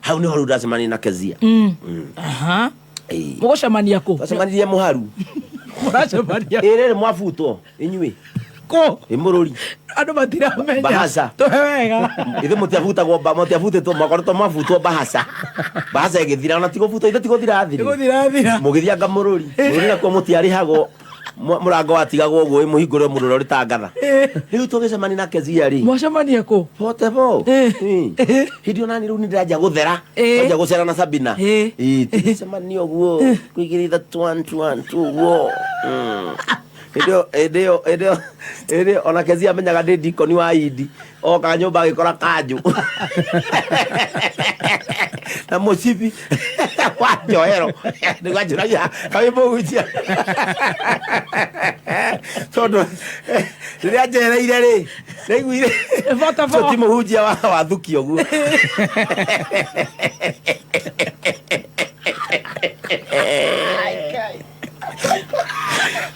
hau niho ndacemania na Kezia aha mugocemania ku ndacemania Muharu muracemania rere mwafutwo inyui ko imururi andu matiramenya bahasa to wega ithe mutiafutagwo mutiafutitwo makorwo mafutwo bahasa igithira na tigofuta ithe tigothirathira mugithianga mururi na kwa mutiarihago murango watigagwo gwo muhingure mururo ritangatha riu tugicemani na Kezia ri mwacemania ku potebo hidio nani riu ndiraja guthera aja gucera na Sabina tugicemani ogwo kuigiritha 1 wo Edio ona Kezia menyaga ndi dikoni wa Idi oka nyumba agikora kanju na mocibi wa njoero ni gwajuragia kawi muhunjia tondu riria njereire ri niguire ti muhunjia wa thuki oguo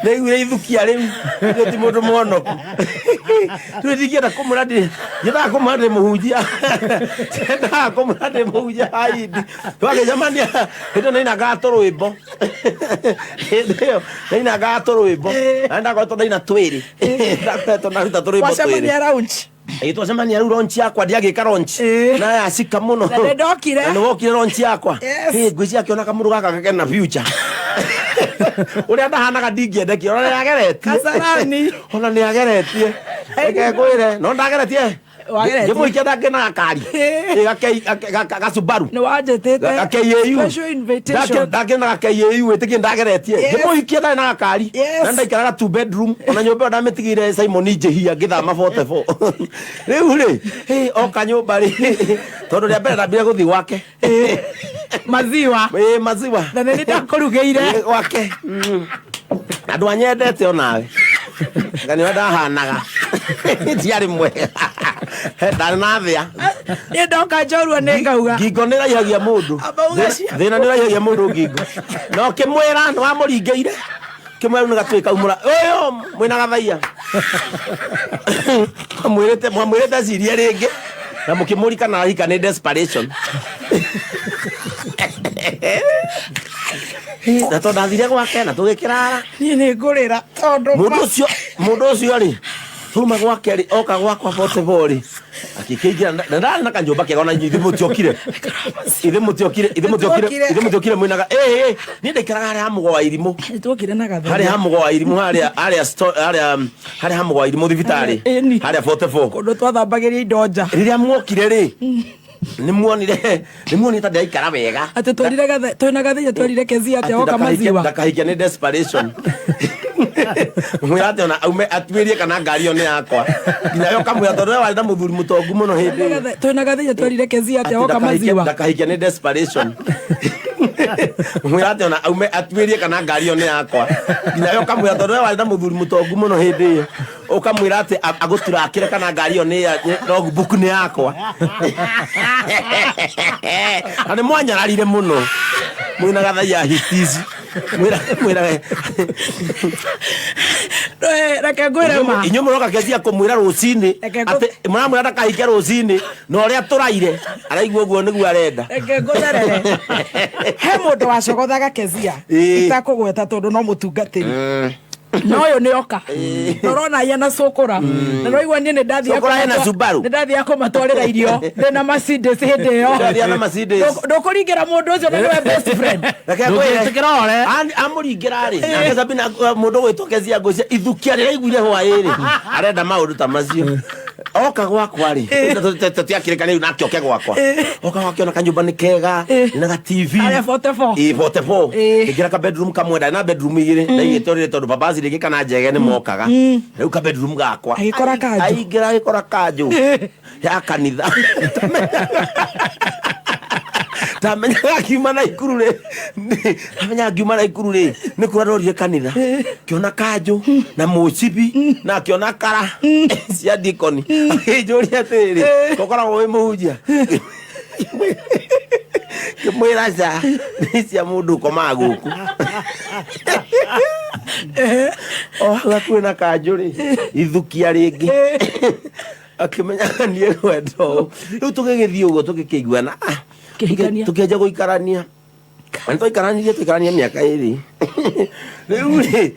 niguire ithukia riu ti mundu mwonoku ndigienda kumuradi ngira kumuradi muhunjia nda kumuradi muhunjia haidi twagicemania hindo nina gatorwimbo nina gatorwimbo anda kwa tonda ina twiri ndakwetona turwimbo twiri mwacemania launch twacemania riu launch yakwa ndiagika launch na yacika muno na ndokire na wokire launch yakwa ngwiciria akiona kamuru gaka gakena future uria ndahanaga ndingiendeki ona niageretie kasarani ona niageretie eke kwire no ndageretie ngimuikia ndangena gakari gasubaru ni wanjetete gakeiu special invitation ndangena gakeiu witikie ndageretie ngimuikia ndari na gakari na ndaikaraga 2 bedroom ona nyumba ndamitigire Simon Njehia ngithama 44 riu ri oka nyumba ri tondu ria mbere ndambire guthi wake maziwa maziwa na nini ndakurugeire wake andu anyendete onawe ngani ndahanaga tiari mwega ndari na thia ni ndoka njorua ni ngauga ngingo ni raihagia mundu thina ni raihagia mundu ngingo no kimwira no amuringeire kimwira ni gatwika umura uyu mwina gathaia mwamwirite ciria ringi na mukimurika na hika ni desperation na to ndathire gwake na tugikirara ni ngurira tondu mundu ucio ri tuma gwake ri oka gwakwa potebori akikingira ndana kanjumba kega ona ithe mutiokire mwinaga ni ndikaraga hari hamugo wa irimu twokire na gatha hari hamugo wa irimu hari hamugo wa irimu thibitari hari 44 kundu twathambagiria indo nja riria mwokire ri nimuonire ta ndaikara wega ati twarire gatha twina gatha twarire Kezia ati oka maziwa ndakahikia ni desperation mwirate ona aume atwirie kana ngari one yakwa nginya yo kamwira tondu wari na muthuri mutongu muno hindi twina gatha twarire Kezia ati oka maziwa ndakahikia ni desperation mwirate ona aume atwirie kana ngari one yakwa nginya yo kamwira tondu wari na muthuri mutongu muno hindi ukamwira ati aguturakire kana ngari one logbook ni yakwa ani mwanyararire muno mwina gatha ya hitizi mwira reke ngwire ma inyo muroka Kezia kumwira rucini ati muramwira ndakahikia rucini no ria turaire araigua guo niguo arenda reke ngutherere he mundu wacogothaga Kezia itakugweta tondu no mutungatiri no yo ni oka norona yana sokora na noigwa ni ndathia sokora na Subaru ndathia kumatwarira irio ndina Mercedes hindi yo ndathia na Mercedes ndukuringira mundu ucio niwe best friend ndukirore amuringira ri na Sabina mundu gwitwo Kezia ngucia ithukia rira iguire hwairi arenda maundu ta macio oka gwakwa ri tutiakirika riu nakio ke gwakwa oka gwakio na kanyumba ni kega na ga TV 44 igira ka bedroom kamwe na bedroom igire ndaigitorire tondu babazi rigi kana njege ni mokaga riu ka bedroom gakwa agikora kanju aigira agikora kanju ya kanitha tamenyaga kiuma na ikuru ri tamenyaga kiuma na ikuru ri ni kurarorire kanitha kiona kanju na mucibi na kiona kara cia dikoni akijuri atiri kokoragwo wi muhunjia kimwira ca cia mundu komaga guku kwina kanju ri ithukia ringi akimenyaga nie gwendo riu tugigithie uguo tugikiguana kihikania tukianza guikarania tuikarania miaka iri riu ri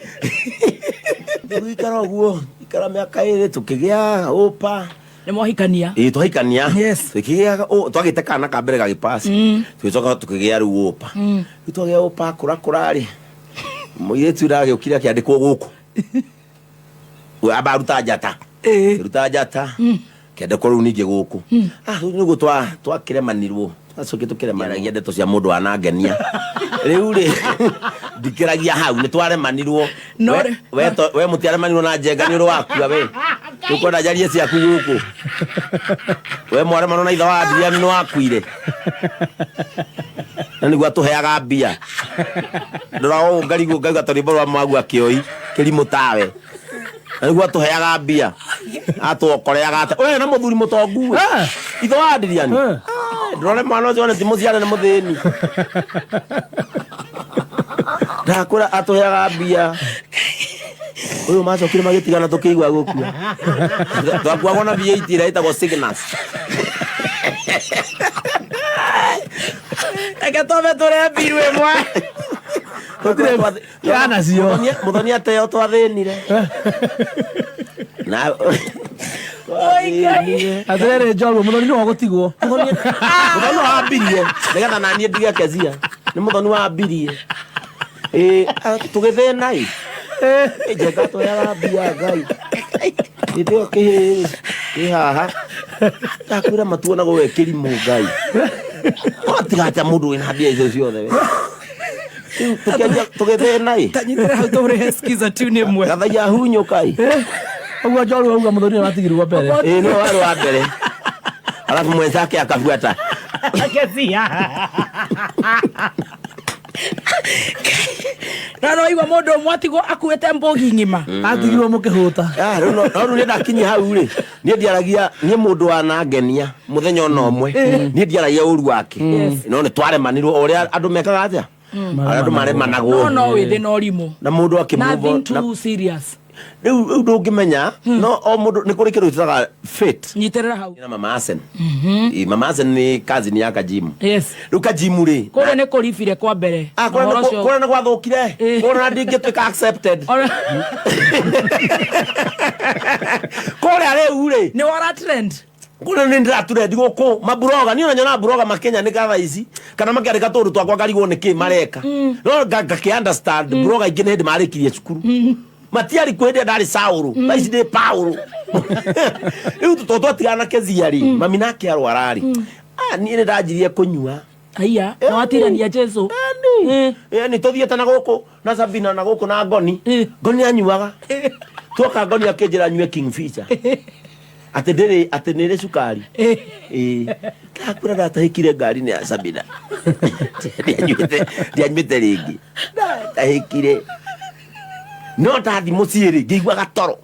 tuikara guo ikara miaka iri tukigia upa ni mohikania twahikania tukigia twagite kana ka mbere gagipasi tugicoka tukigia riu upa twagia upa kura ri muiretu iragiukire akiandikwo guku abaruta njata ruta njata kende ko riu ningi guku nigu twakiremanirwo acoke tukiremanagia ndeto cia mundu anangenia riu ri ndikiragia hau ni twaremanirwo we mutiaremanirwo na njenga ni uru wakua we ukwenda jarie ciaku guku we mwaremano na itha wa Adrian no wakuire na niguo atuheaga mbia ndorao ngarigu ngaiga torimbo rwa magu akioi kirimu tawe na niguo atuheaga mbia atuokoreaga ate we na muthuri mutongu itha wa Adrian ndorore mwana ucio ni muciare ni muthini ndakura atuheaga mbia uyu macokire magitigana tukigwa gukua twakuagwo na VAT ira itagwo Signals eke tome tore biru emwe yana cio muthoni ateo twathinire na atere njorwo muthoni no gutigwo muthoni wa mbirie nigetha nanie ndige kezia ni muthoni wa mbirie tugithina njenga twayaga mbia ngai ithio kihaha takwira matuonago we kirimu ngai watigata mundu wina mbia icio ciothe tugithina tanyitira hau tore skiza tu ni mwe gathaia hunyuka uguo njorwo auga muthoni aratigirwo mbere no wari wa mbere alafu mwenzake akafuata kezia no igwa mundu mwatigwo akuete mbogi ngima atigirwo mukihuta no ni ndakinya hau ri ni ndiaragia ni mundu wanangenia muthenya ona omwe ni ndiaragia uru wake no ni twaremanirwo uria andu mekaga atia andu maremanagwo no withi no rimu na mundu akimove nothing too serious riu ndungimenya no o mundu ni kuri kindu tutaga fate nyiterera hau na mama Asen mama Asen ni cousin ya Kajimu riu Kajimu ri kore ne korifire kwa mbere kore ne gwathukire kore na ndingituika accepted kore riu ri ni wara trend kore ni ndiraturedi guku mabroga ni nyona broga makenya ni gatha ici kana makiandika tundu twakwa ngarigwo ni ki mareka no ngaki understand broga ingine hindi marikirie cukuru matiari kwende ndari Sauru baici ndi Paulo riu tutwatigana kezia ri mami nake arwarari ni ndajirie kunyua aya no atirania Jesu ni tuthiete na guku na Sabina na guku na Ngoni anyuaga tuoka Ngoni akinjira nyue Kingfisher atenere sukari kakura ndatahikire ngari ni ya Sabina ndianyuite ringi ndahikire no ndathi muciiri ngigwa gatoro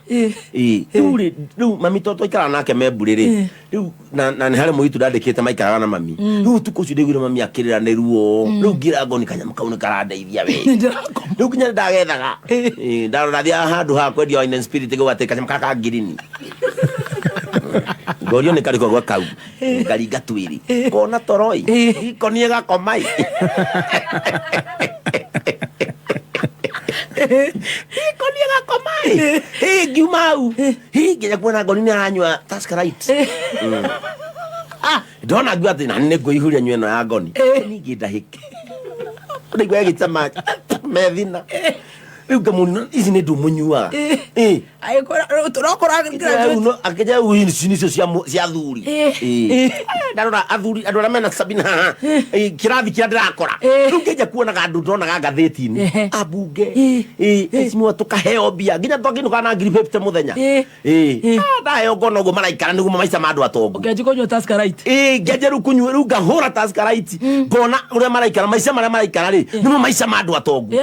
riu mami toto ikara nake memburi riu na ni hare muitu ndandikite maikaraga na mami riu tuko cio ndigwire mami akirira ni ruo riu ngira Ngoni kanyama kau ni karandeithia we riu kinya ndagethaga ndarora thia handu ha kwendia wine and spirit gwatika kanyama kaka ngirini ngorio ni kariko gwa kau ngaringa twiri kona toroi ikonie gakomai ikonie gakomai ngiumau nginya kuona Ngoni ni aranyua Taskarite ndona ngua ati na nĩ ngũihũria nyua ĩno ya Ngoni ningĩ ndahĩke ndaigua gĩtama methina rĩu ngamũni ici nĩ ndũmũnyuaga akĩnja ici nĩcio cia athuri ndarora athuri andũ arĩa mena Sabina haha kĩrathi kĩrĩa ndĩrakora rĩu ngĩnja kuonaga andũ ndonaga ngathĩti-inĩ ambunge icimwe tũkaheo mbia nginya twakĩinũkaga na ngiri 50 mũthenya ndaheo ngono ũguo maraikara nĩguo maica ma andũ atongu ngĩanji kũnyua Taskarite ngĩanjia rĩu kũnyua rĩu ngahũra Taskarite ngona ũrĩa maraikara maica marĩa maraikara rĩ nĩmo maica ma andũ atongu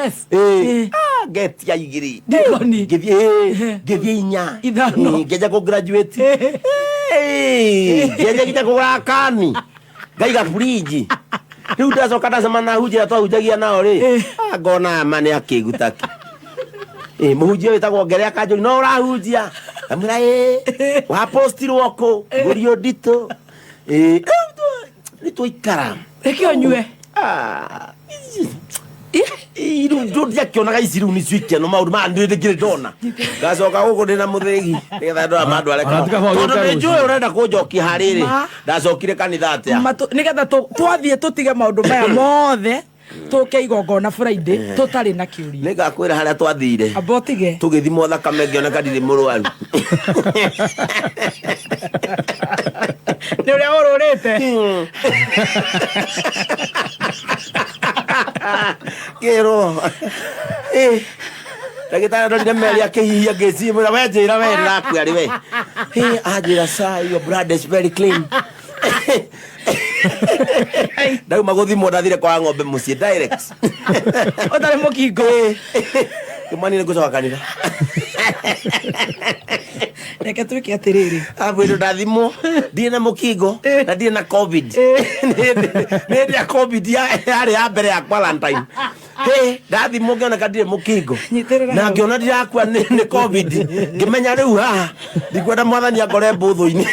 getia igiri ngithie inya ngeja ku graduate ngeja kita kugura kani ngaiga fridge riu ndacoka ndacema na hujia twahunjagia nao ri ngona mane akigutaki muhunjia witagwo Ngere Akanjuri no urahunjia amira wa postirwo ko ngurio ndito ni tũikara Rekio nyue. Iru ndodia kionaga isiru ni swike no maundu ma ndire ngire ndona ngacoka guku ndina muthigi nigetha ndora mandu areka tondu ni njui urenda kunjokia hariri ndacokire kanitha atia nigetha twathie tutige maundu maya mothe tuke igongona Friday tutari na kiuria nigakwira haria twathire abotige tugithimo thakame ngioneka ndiri murwaru ni uria ururite Kero Ndagĩtarĩ ndorire meri akĩhihia ngĩciria we njĩra we ndakua rĩ we anjĩra sir your blood is very clean ndauma gũthimwo ndathire kwa ng'ombe mũciĩ direct ũtarĩ mũkingo kĩmani nĩ ngũcoka kanitha reke twĩke atĩrĩrĩ ambwĩrwo ndathimwo ndirĩ na mũkingo na ndirĩ na covid nĩ hĩndĩ ya covid yarĩ ya mbere ya quarantine ndathimwo ngĩoneka ndirĩ mũkingo na ngĩona ndirakua nĩ covid ngĩmenya rĩu haha ndikwenda mwathani angore mbũthũ-inĩ